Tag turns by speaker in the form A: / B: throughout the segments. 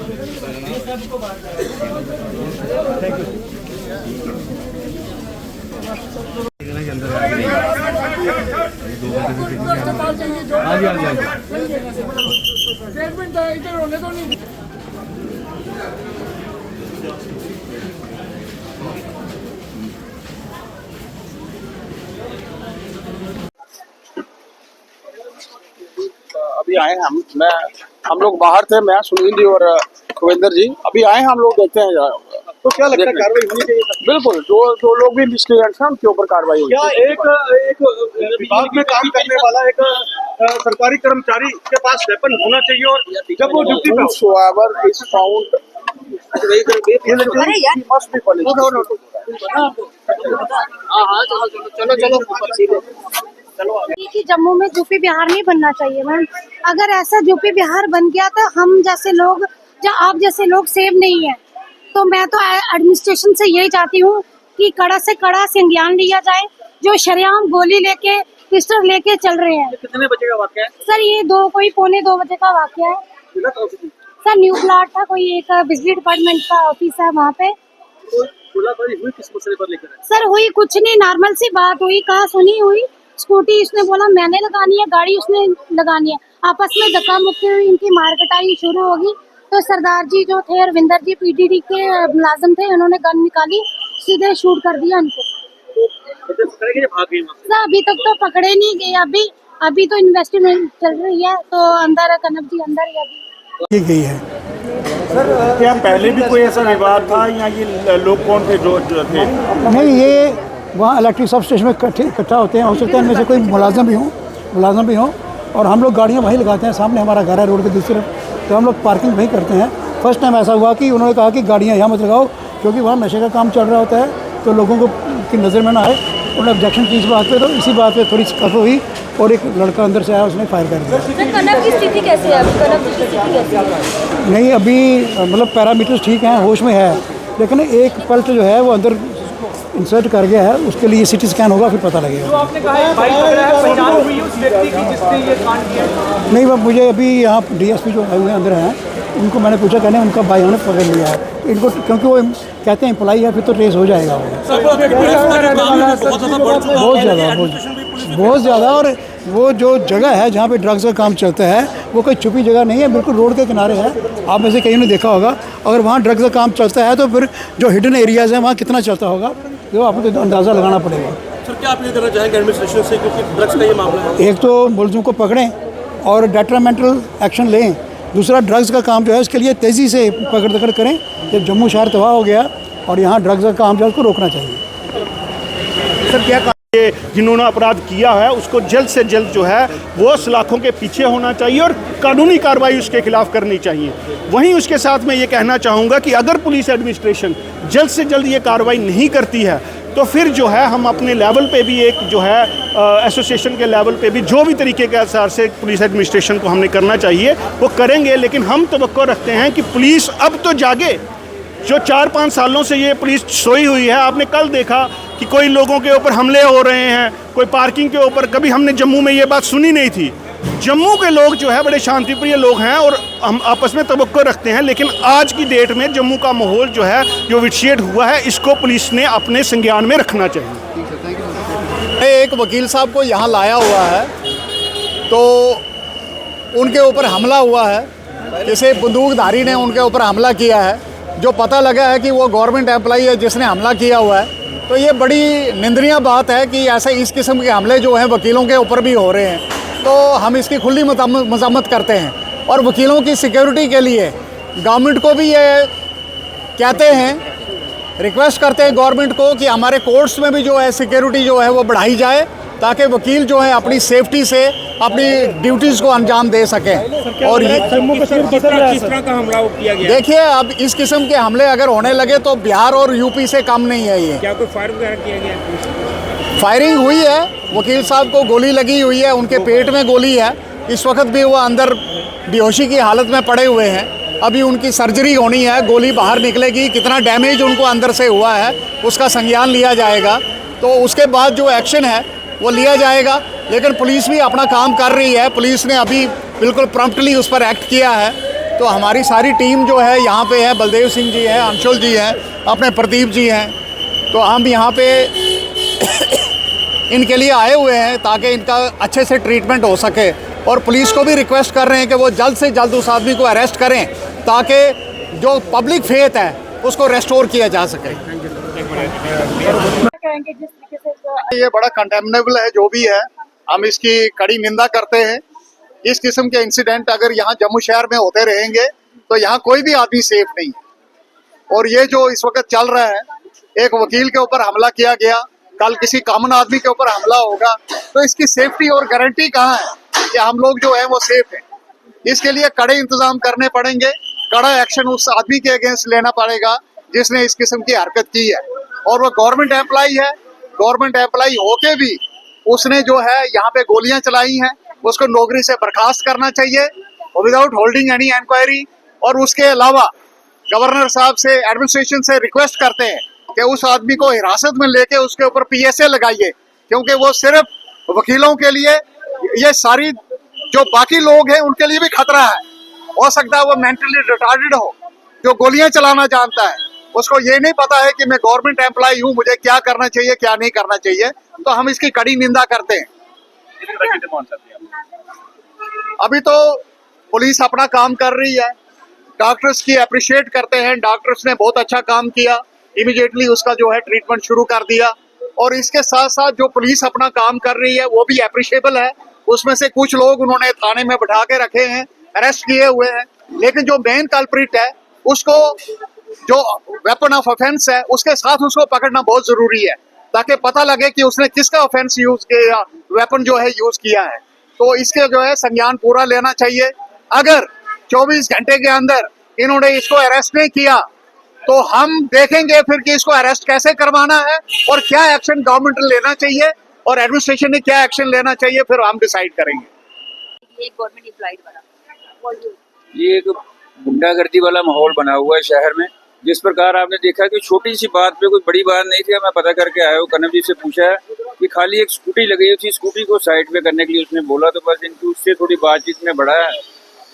A: अभी आए हम लोग बाहर थे, मैं सुनील जी और खुविंदर जी अभी आए हैं। हम लोग देखते हैं
B: तो क्या लगता है कार्रवाई होनी चाहिए?
A: बिल्कुल, जो लोग भी मिसक्रिएंट्स हैं उनके ऊपर कार्रवाई होगी।
B: क्या एक विभाग में काम करने वाला एक सरकारी कर्मचारी के पास वेपन होना चाहिए और जब वो ड्यूटी पे
A: whosoever is found must be punished।
C: कि जम्मू में यूपी बिहार नहीं बनना चाहिए मैम। अगर ऐसा यूपी बिहार बन गया तो हम जैसे लोग या आप जैसे लोग सेव नहीं है। तो मैं तो एडमिनिस्ट्रेशन से यही चाहती हूँ कि कड़ा से कड़ा संज्ञान लिया जाए। जो शरेआम गोली लेके पिस्टल लेके चल रहे हैं।
B: कितने बजे का वाकया है
C: सर? ये 2 बजे का वाकया है सर। न्यू प्लाट था, कोई एक बिजली डिपार्टमेंट का ऑफिस है वहाँ पे।
B: गोलाबारी हुई किस मसले पर लेकर?
C: सर हुई कुछ नहीं, नॉर्मल सी बात हुई, कहा सुनी हुई। स्कूटी उसने बोला मैंने लगानी है, गाड़ी उसने लगानी है। आपस में धक्का मुक्की हुई, इनकी मारकटाई शुरू होगी। तो सरदार जी जो थे, रविंदर जी पीटीडी के मुलाजिम थे, उन्होंने गन निकाली, सीधे शूट कर दिया उनको। सर अभी तक तो पकड़े नहीं गए। अभी तो इन्वेस्टिगेशन चल रही है। तो अंदर कनब जी अंदर ही अभी
D: गई है।
B: सर क्या पहले भी कोई ऐसा विवाद था या ये लोग कौन थे जो थे?
D: नहीं, ये वहाँ इलेक्ट्रिक सब स्टेशन में इकट्ठा होते हैं। हो सकता है इनमें से कोई मुलाजम भी हो और हम लोग गाड़ियाँ वहीं लगाते हैं। सामने हमारा घर है रोड के दूसरी तरफ, तो हम लोग पार्किंग वहीं करते हैं। फर्स्ट टाइम ऐसा हुआ कि उन्होंने कहा कि गाड़ियाँ यहाँ मत लगाओ, क्योंकि वहाँ नशे का काम चल रहा होता है, तो लोगों को की नज़र में ना आए। उन्होंने ऑब्जेक्शन की इस बात पे, तो इसी बात पे थोड़ी कफ हुई और एक लड़का अंदर से आया, उसने फायर कर दिया।
E: कनब की स्थिति कैसी है? कनब की स्थिति कैसी है?
D: नहीं, अभी मतलब पैरामीटर्स ठीक हैं, होश में है, लेकिन एक पल्ट जो है वो अंदर इंसर्ट कर गया है। उसके लिए सिटी स्कैन होगा, फिर पता लगेगा।
B: तो आपने कहा है बाइक पकड़ा है, पहचान हुई उस व्यक्ति की जिसने ये कांड किया?
D: नहीं, वह मुझे अभी यहाँ डीएसपी जो आए हुए अंदर हैं, उनको मैंने पूछा, कहने उनका भाई उन्होंने पकड़ लिया है इनको, क्योंकि वो कहते हैं एम्प्लॉई है, फिर तो ट्रेस हो जाएगा वो। बहुत ज़्यादा। और वो जो जगह है जहाँ पे ड्रग्स का काम चलता है, वो कोई छुपी जगह नहीं है, बिल्कुल रोड के किनारे है। आप में से कहीं ने देखा होगा। अगर वहाँ ड्रग्स का काम चलता है तो फिर जो हिडन एरियाज़ हैं वहाँ कितना चलता होगा, जो आपको तो अंदाज़ा लगाना पड़ेगा।
B: सर क्या आप ये करना चाहेंगे एडमिनिस्ट्रेशन से, क्योंकि ड्रग्स का ये मामला है?
D: एक तो मुलज़िम को पकड़ें और डेट्रामेंटल एक्शन लें। दूसरा, ड्रग्स का काम जो है उसके लिए तेज़ी से पकड़ दकड़ करें। जब जम्मू शहर तबाह हो गया और यहाँ ड्रग्स का काम जो है उसको रोकना चाहिए।
B: सर क्या जिन्होंने अपराध किया है उसको जल्द से जल्द जो है वो सलाखों के पीछे होना चाहिए और कानूनी कार्रवाई उसके खिलाफ करनी चाहिए। वहीं उसके साथ मैं ये कहना चाहूँगा कि अगर पुलिस एडमिनिस्ट्रेशन जल्द से जल्द ये कार्रवाई नहीं करती है तो फिर जो है हम अपने लेवल पे भी एक जो है एसोसिएशन के लेवल पे भी जो भी तरीके के आसार से पुलिस एडमिनिस्ट्रेशन को हमने करना चाहिए वो करेंगे। लेकिन हम तवक्को रखते हैं कि पुलिस अब तो जागे। जो 4-5 सालों से ये पुलिस सोई हुई है। आपने कल देखा कि कोई लोगों के ऊपर हमले हो रहे हैं, कोई पार्किंग के ऊपर। कभी हमने जम्मू में ये बात सुनी नहीं थी। जम्मू के लोग जो है बड़े शांतिप्रिय लोग हैं और हम आपस में तवक्को रखते हैं। लेकिन आज की डेट में जम्मू का माहौल जो है जो विच्छेद हुआ है, इसको पुलिस ने अपने संज्ञान में रखना चाहिए।
F: एक वकील साहब को यहाँ लाया हुआ है तो उनके ऊपर हमला हुआ है, किसी बंदूकधारी ने उनके ऊपर हमला किया है। जो पता लगा है कि वो गवर्नमेंट एम्प्लॉई है जिसने हमला किया हुआ है। तो ये बड़ी निंदनीय बात है कि ऐसे इस किस्म के हमले जो हैं वकीलों के ऊपर भी हो रहे हैं। तो हम इसकी खुली मज़म्मत करते हैं और वकीलों की सिक्योरिटी के लिए गवर्नमेंट को भी ये कहते हैं, रिक्वेस्ट करते हैं गवर्नमेंट को कि हमारे कोर्ट्स में भी जो है सिक्योरिटी जो है वो बढ़ाई जाए, ताकि वकील जो है अपनी सेफ्टी से अपनी ड्यूटीज़ को अंजाम दे सकें। और ये
B: किस तरह का हमला किया गया?
F: देखिए, अब इस किस्म के हमले अगर होने लगे तो बिहार और यूपी से कम नहीं है ये।
B: क्या कोई फायर वगैरह किया गया?
F: फायरिंग हुई है, वकील साहब को गोली लगी हुई है, उनके पेट में गोली है। इस वक्त भी वो अंदर बेहोशी की हालत में पड़े हुए हैं। अभी उनकी सर्जरी होनी है, गोली बाहर निकलेगी। कितना डैमेज उनको अंदर से हुआ है उसका संज्ञान लिया जाएगा, तो उसके बाद जो एक्शन है वो लिया जाएगा। लेकिन पुलिस भी अपना काम कर रही है। पुलिस ने अभी बिल्कुल प्रॉम्प्टली उस पर एक्ट किया है तो हमारी सारी टीम जो है यहाँ पे है, बलदेव सिंह जी हैं, अंशुल जी हैं, अपने प्रदीप जी हैं, तो हम यहाँ पे इनके लिए आए हुए हैं ताकि इनका अच्छे से ट्रीटमेंट हो सके। और पुलिस को भी रिक्वेस्ट कर रहे हैं कि वो जल्द से जल्द उस आदमी को अरेस्ट करें ताकि जो पब्लिक फेथ है उसको रेस्टोर किया जा सके। ये बड़ा कंडेमनेबल है जो भी है, हम इसकी कड़ी निंदा करते हैं। इस किस्म के इंसिडेंट अगर यहाँ जम्मू शहर में होते रहेंगे तो यहाँ कोई भी आदमी सेफ नहीं है। और ये जो इस वक्त चल रहा है, एक वकील के ऊपर हमला किया गया, कल किसी कॉमन आदमी के ऊपर हमला होगा, तो इसकी सेफ्टी और गारंटी कहाँ है कि हम लोग जो है वो सेफ हैं। इसके लिए कड़े इंतजाम करने पड़ेंगे, कड़ा एक्शन उस आदमी के अगेंस्ट लेना पड़ेगा जिसने इस किस्म की हरकत की है। और वो गवर्नमेंट एम्प्लॉई है, गवर्नमेंट एम्प्लॉई होके भी उसने जो है यहाँ पे गोलियां चलाई हैं, उसको नौकरी से बर्खास्त करना चाहिए विदाउट होल्डिंग एनी इंक्वायरी। और उसके अलावा गवर्नर साहब से, एडमिनिस्ट्रेशन से रिक्वेस्ट करते हैं कि उस आदमी को हिरासत में लेके उसके ऊपर PSA लगाइए, क्योंकि वो सिर्फ वकीलों के लिए, ये सारी जो बाकी लोग हैं उनके लिए भी खतरा है। हो सकता है वो मेंटली रिटार्डेड हो, जो गोलियां चलाना जानता है, उसको ये नहीं पता है कि मैं गवर्नमेंट एम्प्लॉय हूँ, मुझे क्या करना चाहिए क्या नहीं करना चाहिए। तो हम इसकी कड़ी निंदा करते हैं। अभी तो पुलिस अपना काम कर रही है, डॉक्टर्स की अप्रिशिएट करते हैं, डॉक्टर्स ने बहुत अच्छा काम किया, इमीडिएटली उसका जो है ट्रीटमेंट शुरू कर दिया। और इसके साथ साथ जो पुलिस अपना काम कर रही है वो भी अप्रिशिएबल है। उसमें से कुछ लोग उन्होंने थाने में बैठा के रखे हैं, अरेस्ट किए हुए हैं, लेकिन जो मेन कल्प्रिट है उसको, जो वेपन ऑफ ऑफेंस है, उसके साथ उसको पकड़ना बहुत जरूरी है ताकि पता लगे कि उसने किसका ऑफेंस यूज किया, वेपन जो है यूज किया है। तो इसके जो है संज्ञान पूरा लेना चाहिए। अगर 24 घंटे के अंदर इन्होंने इसको अरेस्ट नहीं किया तो हम देखेंगे फिर कि इसको अरेस्ट कैसे करवाना है और क्या एक्शन गवर्नमेंट लेना चाहिए और एडमिनिस्ट्रेशन ने क्या एक्शन लेना चाहिए, फिर हम डिसाइड करेंगे।
E: एक गवर्नमेंट एम्प्लॉयड बना,
G: ये एक गुंडागर्दी वाला माहौल बना हुआ है शहर में। जिस प्रकार आपने देखा कि छोटी सी बात पे, कोई बड़ी बात नहीं थी, मैं पता करके आया हूँ, कनव जी से पूछा है कि खाली एक स्कूटी लगी हुई थी, स्कूटी को साइड पे करने के लिए उसने बोला, तो बस इनकी उससे थोड़ी बातचीत में बढ़ा है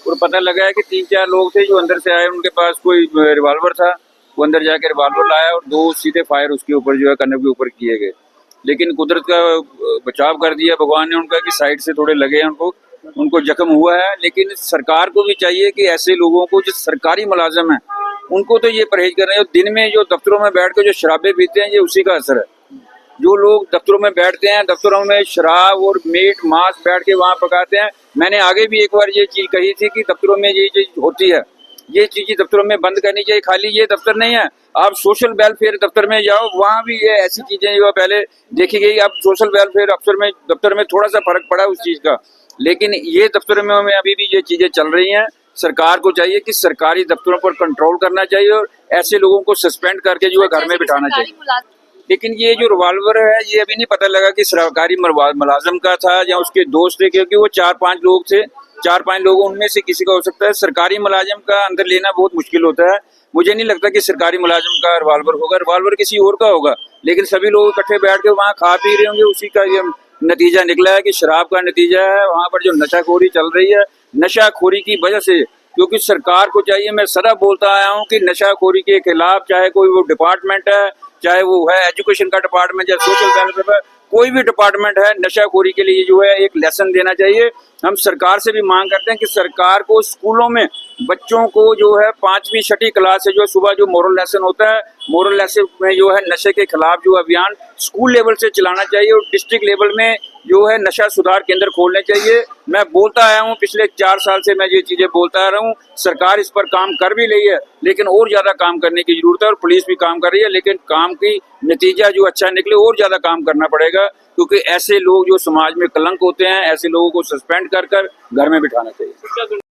G: और पता लगा है कि 3-4 लोग थे जो अंदर से आए, उनके पास कोई रिवॉल्वर था, वो अंदर जाके रिवॉल्वर लाया और 2 सीधे फायर उसके ऊपर जो है कनव के ऊपर किए गए। लेकिन कुदरत का बचाव कर दिया भगवान ने उनका कि साइड से थोड़े लगे हैं, उनको जख्म हुआ है। लेकिन सरकार को भी चाहिए कि ऐसे लोगों को, जो सरकारी मुलाजिम है, उनको तो ये परहेज कर रहे हैं। दिन में जो दफ्तरों में बैठ कर जो शराबे पीते हैं, ये उसी का असर है। जो लोग दफ्तरों में बैठते हैं, दफ्तरों में शराब और मीट मांस बैठ के वहाँ पकाते हैं। मैंने आगे भी एक बार ये चीज़ कही थी कि दफ्तरों में ये चीज़ होती है, ये चीज़ दफ्तरों में बंद करनी चाहिए। खाली ये दफ्तर नहीं है, आप सोशल वेलफेयर दफ्तर में जाओ, वहाँ भी ये ऐसी चीज़ें जो पहले देखी गई। अब सोशल वेलफेयर अफसर में, दफ्तर में थोड़ा सा फर्क पड़ा उस चीज़ का, लेकिन ये दफ्तर में अभी भी ये चीज़ें चल रही हैं। सरकार को चाहिए कि सरकारी दफ्तरों पर कंट्रोल करना चाहिए और ऐसे लोगों को सस्पेंड करके जो है घर में बिठाना चाहिए। लेकिन ये जो रिवॉल्वर है, ये अभी नहीं पता लगा कि सरकारी मुलाजिम का था या उसके दोस्त थे, क्योंकि वो 4-5 लोग थे, 4-5 लोगों उनमें से किसी का हो सकता है। सरकारी मुलाजिम का अंदर लेना बहुत मुश्किल होता है। मुझे नहीं लगता कि सरकारी मुलाजिम का रिवॉल्वर होगा, रिवॉल्वर किसी और का होगा। लेकिन सभी लोग इकट्ठे बैठ के वहाँ खा पी रहे होंगे, उसी का ये नतीजा निकला है कि शराब का नतीजा है। वहाँ पर जो नशाखोरी चल रही है, नशाखोरी की वजह से, क्योंकि सरकार को चाहिए, मैं सदा बोलता आया हूँ कि नशाखोरी के खिलाफ, चाहे कोई वो डिपार्टमेंट है, चाहे वो है एजुकेशन का डिपार्टमेंट या सोशल वेलफेयर, कोई भी डिपार्टमेंट है, नशाखोरी के लिए जो है एक लेसन देना चाहिए। हम सरकार से भी मांग करते हैं कि सरकार को स्कूलों में बच्चों को जो है 5वीं 6ठी क्लास से जो सुबह जो मोरल लेसन होता है, मोरल लेसन में जो है नशे के खिलाफ जो अभियान स्कूल लेवल से चलाना चाहिए और डिस्ट्रिक्ट लेवल में जो है नशा सुधार केंद्र खोलने चाहिए। मैं बोलता आया हूँ, पिछले 4 साल से मैं ये चीज़ें बोलता आ रहा हूँ। सरकार इस पर काम कर भी रही है, लेकिन और ज़्यादा काम करने की जरूरत है और पुलिस भी काम कर रही है, लेकिन काम की नतीजा जो अच्छा निकले, और ज़्यादा काम करना पड़ेगा, क्योंकि ऐसे लोग जो समाज में कलंक होते हैं, ऐसे लोगों को सस्पेंड कर घर में बिठाना चाहिए।